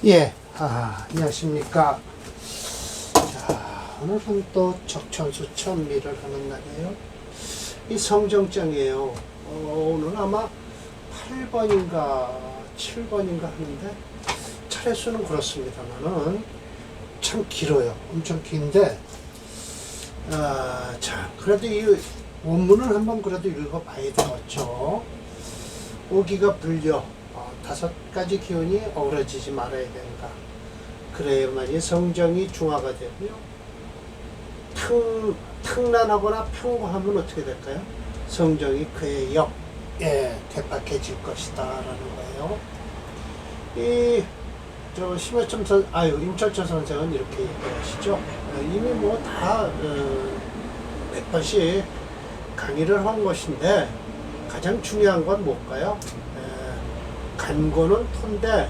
예, 안녕하십니까. 자, 오늘은 또 적천수 천미를 하는 날이에요. 이 성정장이에요. 오늘 아마 8번인가 7번인가 하는데, 차례수는 그렇습니다만은 참 길어요. 엄청 긴데, 자, 그래도 이 원문을 한번 그래도 읽어봐야 되겠죠. 오기가 불려. 5가지 기운이 어우러지지 말아야 된다. 그래야만이 성정이 중화가 되고요. 탕란하거나 평화하면 어떻게 될까요? 성정이 그의 개박해질 것이다 라는 거예요. 임철철 선생은 이렇게 얘기하시죠. 이미 뭐 다 몇 번씩 강의를 한 것인데, 가장 중요한 건 뭘까요? 간고는 토인데,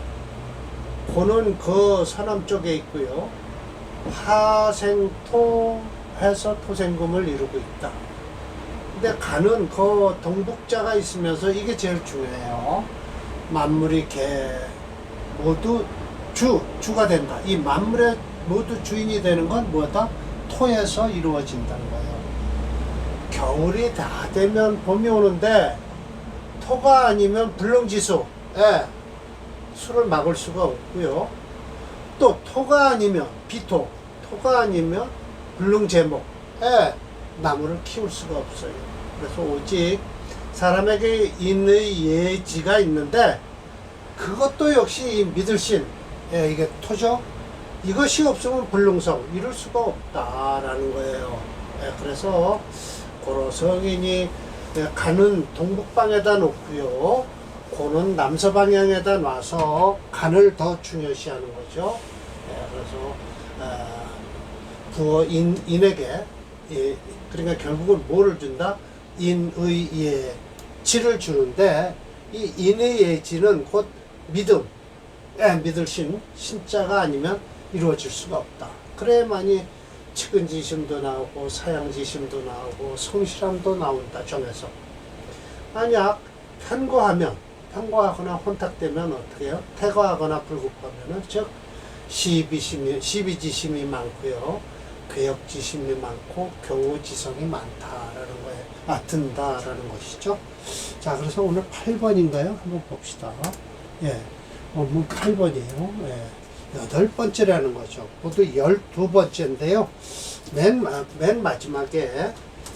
고는 그 서남 쪽에 있고요. 화생토 해서 토생금을 이루고 있다. 근데 간은 그 동북자가 있으면서 이게 제일 중요해요. 만물이 모두 주가 된다. 이 만물의 모두 주인이 되는 건 뭐다? 토에서 이루어진다는 거예요. 겨울이 다 되면 봄이 오는데, 토가 아니면 불능지수, 수를 막을 수가 없고요. 또 토가 아니면 비토, 토가 아니면 불능제목, 나무를 키울 수가 없어요. 그래서 오직 사람에게 인의 예지가 있는데, 그것도 역시 믿을 신, 이게 토죠. 이것이 없으면 불능성 이룰 수가 없다라는 거예요. 그래서 고로 성인이 간은 동북방에다 놓고요, 고는 남서방향에다 놔서 간을 더 중요시하는 거죠. 그래서 인에게, 그러니까 결국은 뭐를 준다? 인의 예지를 주는데, 이 인의 예지는 곧 믿음, 믿을 신자가 아니면 이루어질 수가 없다. 그래야만이 측은지심도 나오고 사양지심도 나오고 성실함도 나온다, 정에서. 만약 편고하거나 혼탁되면 어떻게 해요? 태거하거나 불급하면은, 즉 시비지심이 많고요, 괴역지심이 많고 교우지성이 많다라는 거예요. 든다라는 것이죠. 자, 그래서 오늘 8번인가요? 한번 봅시다. 오늘 8번이에요. 8번째라는 거죠. 모두 12번째인데요. 맨 마지막에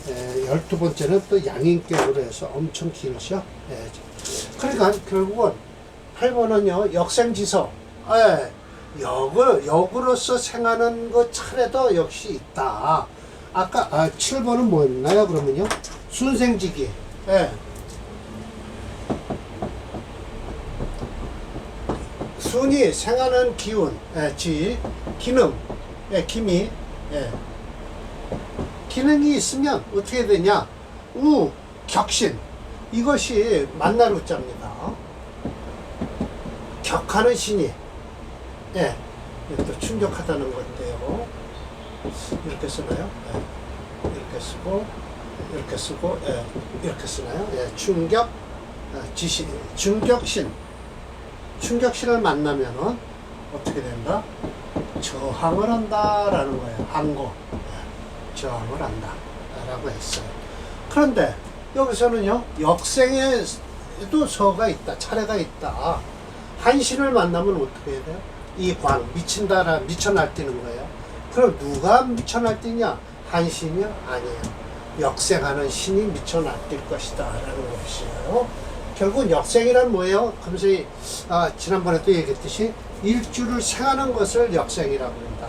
12번째는 또 양인격으로 해서 엄청 길죠. 그러니까 결국은 8번은요, 역생지서, 역으로서 생하는 것 차례도 역시 있다. 아까 7번은 뭐였나요? 그러면요, 순생지기. 순이 생하는 기운, 기능, 기미, 기능이 있으면 어떻게 되냐? 격신. 이것이 만나루자입니다. 격하는 신이, 또 충격하다는 건데요. 이렇게 쓰나요? 이렇게 쓰고, 이렇게 쓰고, 이렇게 쓰나요? 중격신. 충격신을 만나면은 어떻게 된다? 저항을 한다라는 거예요. 항고. 저항을 한다라고 했어요. 그런데 여기서는요, 역생에도 서가 있다, 차례가 있다. 한신을 만나면 어떻게 해야 돼요? 이 광, 미쳐 날뛰는 거예요. 그럼 누가 미쳐 날뛰냐? 한신이 아니에요. 역생하는 신이 미쳐 날뛸 것이다 라는 것이에요. 결국 역생이란 뭐예요? 검색이 지난번에도 얘기했듯이 일주를 생하는 것을 역생이라고 한다.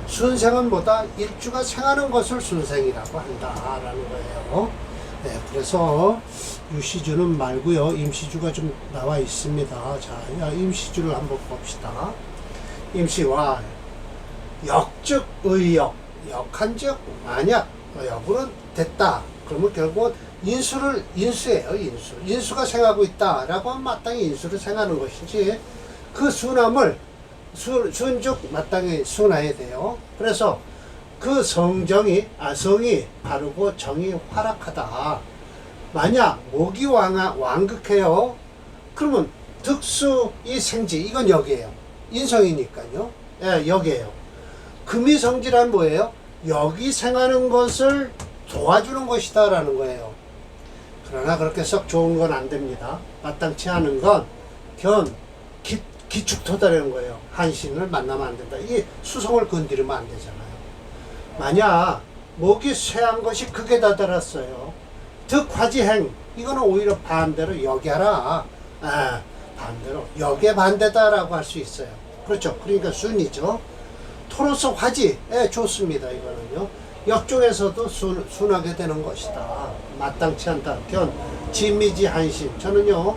순생은 뭐다? 일주가 생하는 것을 순생이라고 한다라는 거예요. 그래서 유시주는 말고요, 임시주가 좀 나와 있습니다. 자, 임시주를 한번 봅시다. 임시와 역즉 의역, 역한즉 만약 역으로 됐다. 그러면 결국은 인수예요, 인수가 생하고 있다라고 하면 마땅히 인수를 생하는 것이지, 그 순함을 순즉 마땅히 순해야 돼요. 그래서 그 성이 바르고 정이 활악하다. 만약 목이 왕극해요. 그러면 득수 이 생지, 이건 여기에요. 인성이니까요. 예, 여기에요. 금이 성질은 뭐예요? 여기 생하는 것을 도와주는 것이다라는 거예요. 그러나 그렇게 썩 좋은 건 안 됩니다. 마땅치 않은 건 기축토다라는 거예요. 한신을 만나면 안 된다. 이 수성을 건드리면 안 되잖아요. 만약 목이 쇠한 것이 극에 다다랐어요. 득화지행, 이거는 오히려 반대로 여기하라. 반대로 역의 반대다라고 할 수 있어요. 그렇죠. 그러니까 순이죠. 토로서 화지, 좋습니다. 이거는요. 역종에서도 순하게 되는 것이다. 마땅치 않다. 진미지 한신. 저는요,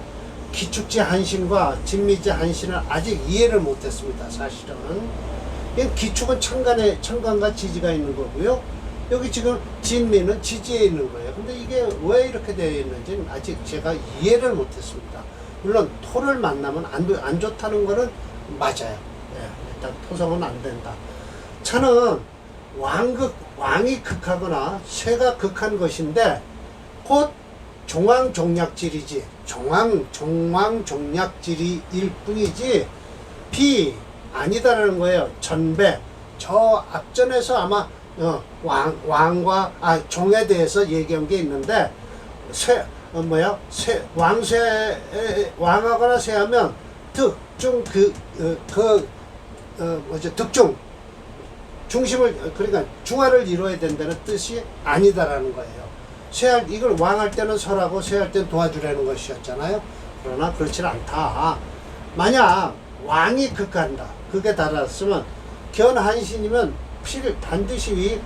기축지 한신과 진미지 한신을 아직 이해를 못했습니다. 사실은. 기축은 천간과 지지가 있는 거고요. 여기 지금 진미는 지지에 있는 거예요. 근데 이게 왜 이렇게 되어 있는지 아직 제가 이해를 못했습니다. 물론 토를 만나면 안 좋다는 거는 맞아요. 일단 토성은 안 된다. 차는 왕이 극하거나 쇠가 극한 것인데 곧 종황종약질이지, 종황종약질일 뿐이지 아니다라는 거예요. 전배. 저 앞전에서 아마 종에 대해서 얘기한 게 있는데 왕하거나 쇠하면 득중 중심을, 그러니까 중화를 이루어야 된다는 뜻이 아니다라는 거예요. 이걸 왕할 때는 설하고 쇠할 때는 도와주라는 것이었잖아요. 그러나 그렇지 않다. 만약 왕이 극한다, 극에 달았으면 견한신이면 반드시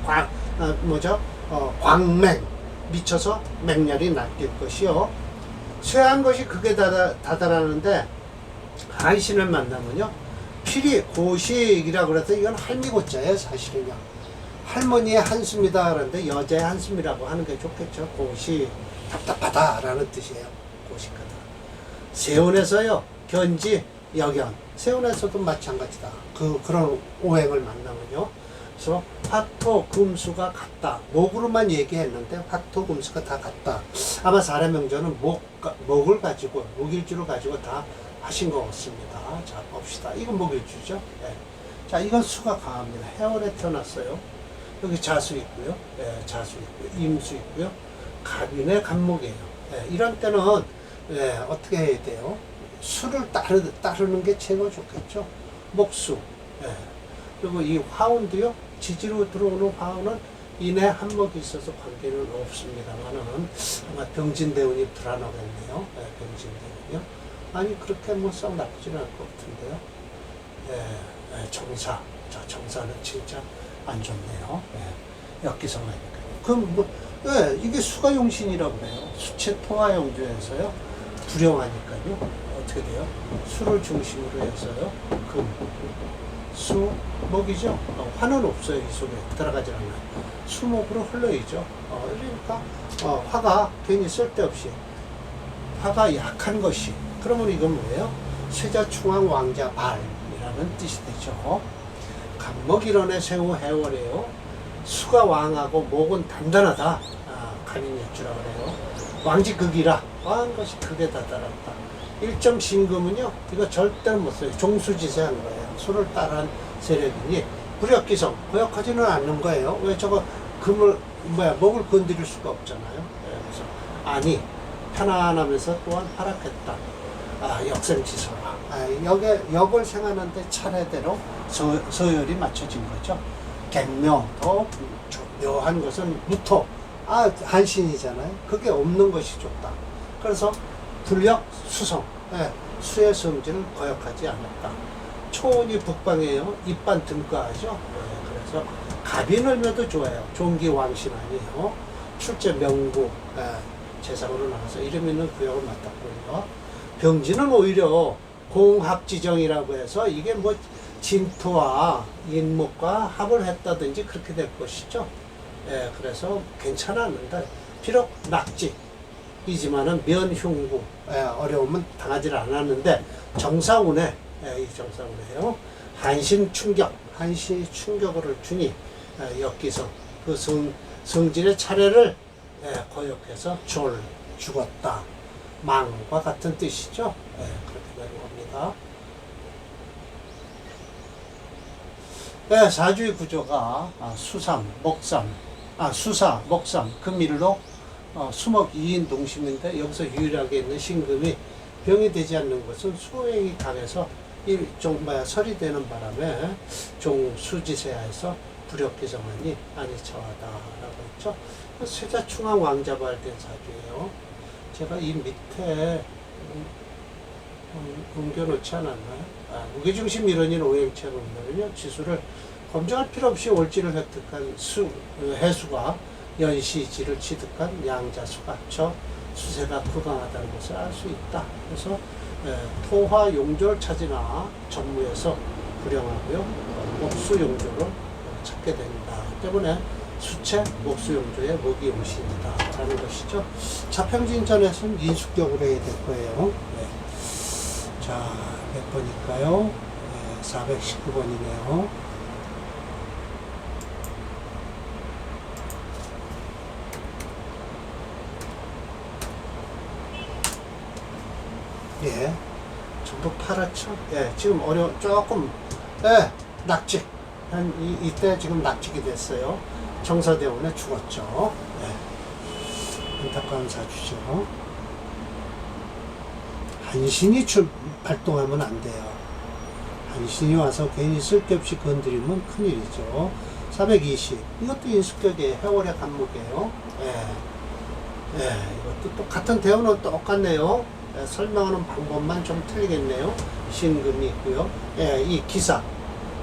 광맹 미쳐서 맹렬이 낚일 것이요. 쇠한 것이 극에 다다라는데 한신을 만나면요, 필이 고식이라고 그래서 이건 할미고자예요. 사실은요, 할머니의 한숨이다 그러는데 여자의 한숨이라고 하는 게 좋겠죠. 고식, 답답하다라는 뜻이에요. 고식하다. 세운에서요, 견지, 역연. 세운에서도 마찬가지다. 그런 오행을 만나면요. 그래서 화토, 금수가 같다. 목으로만 얘기했는데 화토, 금수가 다 같다. 아마 사례명저는 목을 가지고, 목일주를 가지고 다 하신 것 같습니다. 자, 봅시다. 이건 목일주죠. 네. 자, 이건 수가 강합니다. 해월에 태어났어요. 여기 자수 있고요. 자수 있고요. 임수 있고요. 갑인의 갑목이에요. 이런 때는 어떻게 해야 돼요? 수를 따르는 게 최고 좋겠죠. 목수. 그리고 이 화운도요, 지지로 들어오는 화운은 인해 한목이 있어서 관계는 없습니다만은 아마 병진대운이 불안하겠네요. 병진대운이요. 아니, 그렇게 썩 나쁘지는 않을 것 같은데요. 정사. 자, 정사는 진짜 안 좋네요. 역기성하니까. 그럼 이게 수가 용신이라고 그래요. 수체 통화용조에서요, 불용하니까요. 어떻게 돼요? 수를 중심으로 해서요, 수, 목이죠. 화는 없어요. 이 속에 들어가지 않아요. 수목으로 흘러이죠. 그러니까 화가 괜히 쓸데없이, 화가 약한 것이, 그러면 이건 뭐예요? 쇠자충왕 왕자 발이라는 뜻이 되죠. 갑목일원의 세우 해월이에요. 수가 왕하고 목은 단단하다. 갑인일주라고 그래요. 왕지극이라, 왕한 것이 극에 다다랐다. 1점 신금은요, 이거 절대로 못 써요. 종수지세한 거예요. 수를 따라한 세력이니 불역기성, 거역하지는 않는 거예요. 왜 저거 목을 건드릴 수가 없잖아요. 그래서 편안하면서 또한 활약했다. 역생지서라. 역을 생하는데 차례대로 서열이 맞춰진 거죠. 갱묘, 더 묘한 것은 무토. 한신이잖아요. 그게 없는 것이 좋다. 그래서 불역, 수성. 수의 성질은 거역하지 않았다. 초운이 북방이에요. 입반 등가하죠. 그래서 갑인을며도 좋아요. 종기왕신 아니에요. 출제 명구, 재상으로 나와서 이름 있는 구역을 맡았고요. 병지는 오히려 공합지정이라고 해서 이게 뭐 진토와 인목과 합을 했다든지 그렇게 될 것이죠. 그래서 괜찮았는데, 비록 낙지이지만은 면흉구, 어려움은 당하지 않았는데, 정사운에, 이 정사운에요, 한신 충격을 주니, 역기성, 그 성질의 차례를 거역해서 죽었다. 망과 같은 뜻이죠. 그렇게 되는 겁니다. 예, 사주의 구조가 수삼, 목삼, 수사, 목삼, 금일로 수목 2인 동심인데 여기서 유일하게 있는 신금이 병이 되지 않는 것은 수행이 강해서 설이 되는 바람에 종수지세하에서 불역기정하니 아니처하다라고 했죠. 세자충왕 왕자발된 사주예요. 제가 이 밑에 옮겨놓지 않았나요? 무게중심 이론인 오행체 논문은요, 지수를 검증할 필요 없이 올지를 획득한 해수가 연시지를 취득한 양자수가 합쳐 수세가 극강하다는 것을 알 수 있다. 그래서 토화 용조를 찾으나 전무에서 불영하고요, 목수 용조를 찾게 된다. 때문에 수체 목수 용조의 목이 용신이다 라는 것이죠. 자평진전에서는 인숙격으로 해야 될 거예요. 네. 자, 몇 번일까요? 네, 419번이네요. 예, 전부 파랗죠? 예, 지금 조금, 예, 낙직. 이때 지금 낙직이 됐어요. 정사대원에 죽었죠. 예, 안타까운 사주죠. 한신이 발동하면 안 돼요. 한신이 와서 괜히 쓸데없이 건드리면 큰일이죠. 420. 이것도 인숙격의 해월의 간목이에요. 예. 예, 이것도 또 같은 대원은 똑같네요. 예, 설명하는 방법만 좀 틀리겠네요. 신금이 있고요. 예, 이 기사.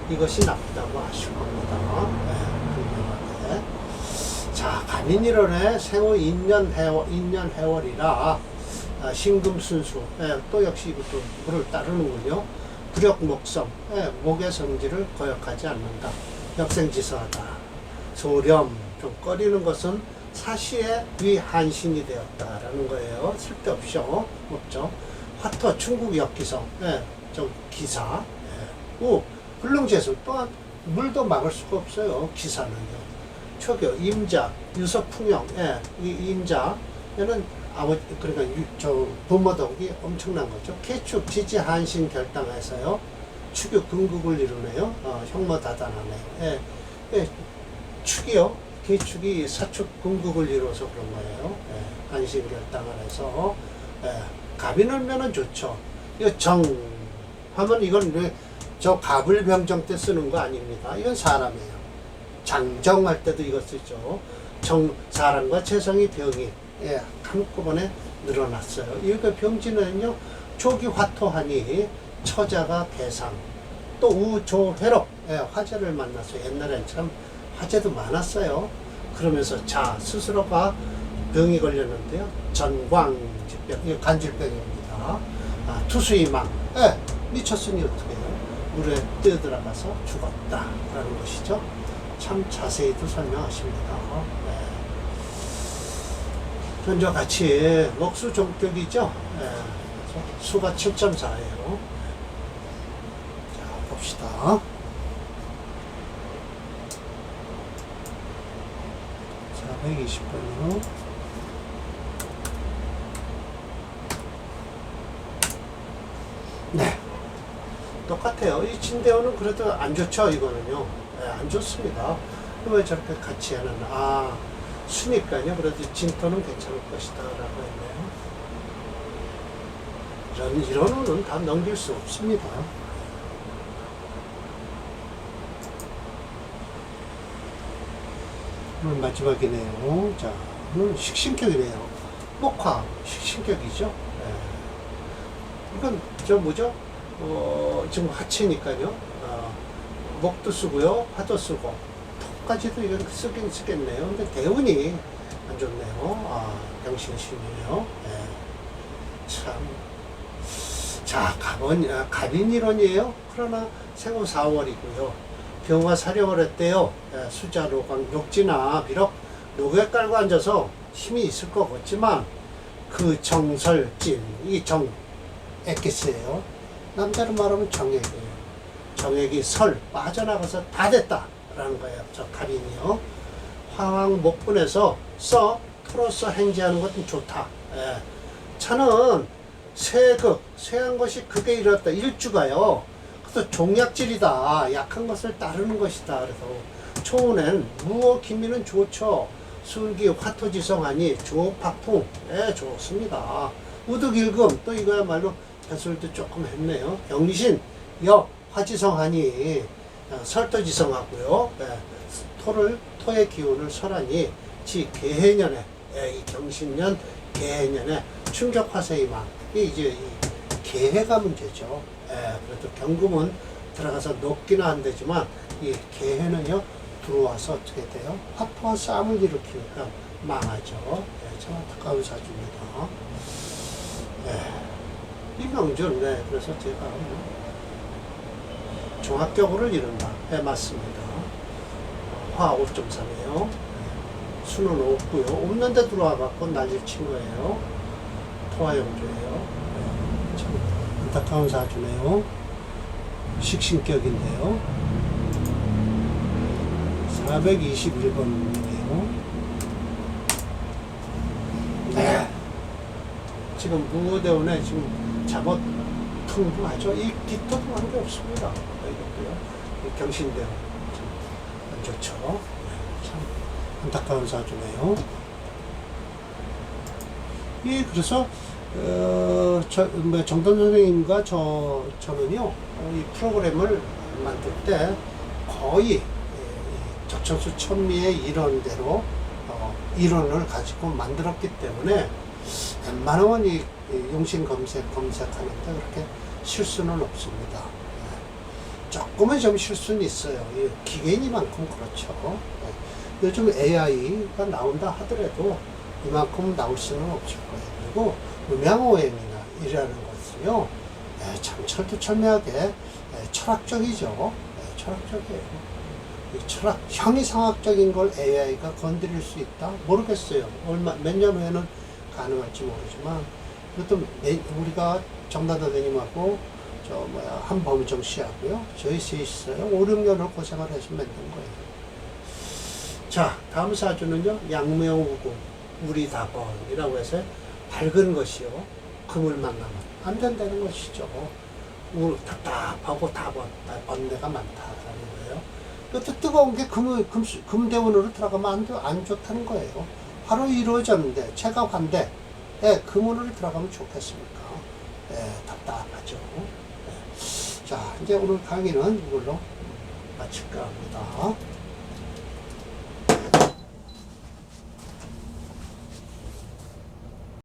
이것이 나쁘다고 하실 겁니다. 예, 분명하게. 자, 갑인일원에 생후 인년 해월이라 신금 순수, 예, 또 역시 이것도 물을 따르는군요. 불역 목성, 예, 목의 성질을 거역하지 않는다. 역생지서하다. 소렴, 좀 꺼리는 것은 사시의 위한신이 되었다라는 거예요. 쓸데없이 없죠. 화토, 충국 역기성, 예, 좀 기사, 예. 오, 불능재수 또한 물도 막을 수가 없어요. 기사는요. 초교, 임자, 유석풍영, 예, 이 임자, 얘는 그러니까 부모덕이 엄청난 거죠. 개축, 지지, 한신 결당해서요. 축유, 근국을 이루네요. 형모다단하네. 예, 예, 축이요. 개축이 사축, 근국을 이루어서 그런 거예요. 예, 한신 결당을 해서. 예, 갑인을면은 좋죠. 이거 정, 하면 이건 저 갑을병정 때 쓰는 거 아닙니다. 이건 사람이에요. 장정할 때도 이거 쓰죠. 사람과 재성이 병이, 예, 한꺼번에 늘어났어요. 이거 병지는요, 조기 화토하니 처자가 개상, 또 우조회록, 예, 화재를 만났어요. 옛날엔 참 화재도 많았어요. 그러면서 스스로가 병이 걸렸는데요. 전광질병, 이거 간질병입니다. 투수이망, 예, 미쳤으니 어떻게 해요? 물에 뛰어들어가서 죽었다라는 것이죠. 참 자세히도 설명하십니다. 네. 현재 같이 목수 종격이죠. 네. 수가 7.4예요. 자, 봅시다. 420번이요. 네. 똑같아요. 이 진대원은 그래도 안 좋죠, 이거는요. 네, 안 좋습니다. 왜 저렇게 같이 하는, 수니까요. 그래도 진토는 괜찮을 것이다, 라고 했네요. 이런 운은 다 넘길 수 없습니다. 오늘 마지막이네요. 자, 오늘 식신격이네요. 목화, 식신격이죠. 네. 이건, 뭐죠? 지금 하체니까요. 목도 쓰고요. 화도 쓰고. 톡까지도 이건 쓰긴 쓰겠네요. 근데 대운이 안 좋네요. 병신신이에요. 네. 참. 자, 갑인일원이에요. 그러나 생후 4월이고요. 병화 사령을 했대요. 예, 수자, 로강, 욕지나 비록 녹에 깔고 앉아서 힘이 있을 것 같지만 그 정설진, 이 엑기스예요. 남자로 말하면 정액이에요. 정액이 빠져나가서 다 됐다라는 거예요. 저 갑인이요. 화왕 목분에서 토로서 행지하는 것은 좋다. 예. 차는 쇠한 것이 극에 이르렀다. 일주가요. 그래서 종약질이다. 약한 것을 따르는 것이다. 그래서 초운엔 무어 기미는 좋죠. 술기 화토지성하니 주옥박풍. 예, 좋습니다. 우득일금 또 이거야말로 배설도 조금 했네요. 영신 역 화지성하니 설토지성하고요. 예, 토의 기운을 설하니 지 개해년에 이 경신년 개해년에 충격 화세이망 이제 이 개해가 문제죠. 그래도 경금은 들어가서 높기는 안 되지만 이 개해는요 들어와서 어떻게 돼요? 화토와 싸움을 일으키니까 망하죠. 참 안타까운 사주입니다. 이 명절 그래서 제가 종합격으를 이룬다. 맞습니다. 화 5.3이에요. 수는 없고요. 없는데 들어와갖고 난리를 친 거예요. 토화영조예요. 참 안타까운 사주네요. 식신격인데요. 421번이에요. 네. 지금 무대원에 지금 잡아 풍부하죠. 이 깃도도 게 없습니다. 이것도요. 경신대원 안 좋죠. 참 안타까운 사주네요. 예, 그래서 정돈 선생님과 저는요 이 프로그램을 만들 때 거의 적천수 천미의 이론대로 이론을 가지고 만들었기 때문에 웬만하면 이 용신 검색하는데 그렇게 실수는 없습니다. 조금은 좀 실수는 있어요. 기계인이만큼 그렇죠. 요즘 AI가 나온다 하더라도 이만큼 나올 수는 없을 거예요. 그리고 음양오행이나 이라는 것은요, 참 철두철미하게 철학적이죠. 철학적이에요. 형이상학적인 걸 AI가 건드릴 수 있다? 모르겠어요. 몇 년 후에는 가능할지 모르지만, 그것도 우리가 정단 선생님하고, 한범정 씨하고요, 저희 셋이 있어요. 5, 6년을 고생을 해서 만든 거예요. 자, 다음 사주는요, 양명우금, 우리다번이라고 해서 밝은 것이요, 금을 만나면 안 된다는 것이죠. 답답하고 번뇌가 많다라는 거예요. 그것도 뜨거운 게 금대운으로 들어가면 안 좋다는 거예요. 바로 이루어졌는데, 체가 금운으로 들어가면 좋겠습니까? 답답하죠. 자, 이제 오늘 강의는 이걸로 마칠까 합니다.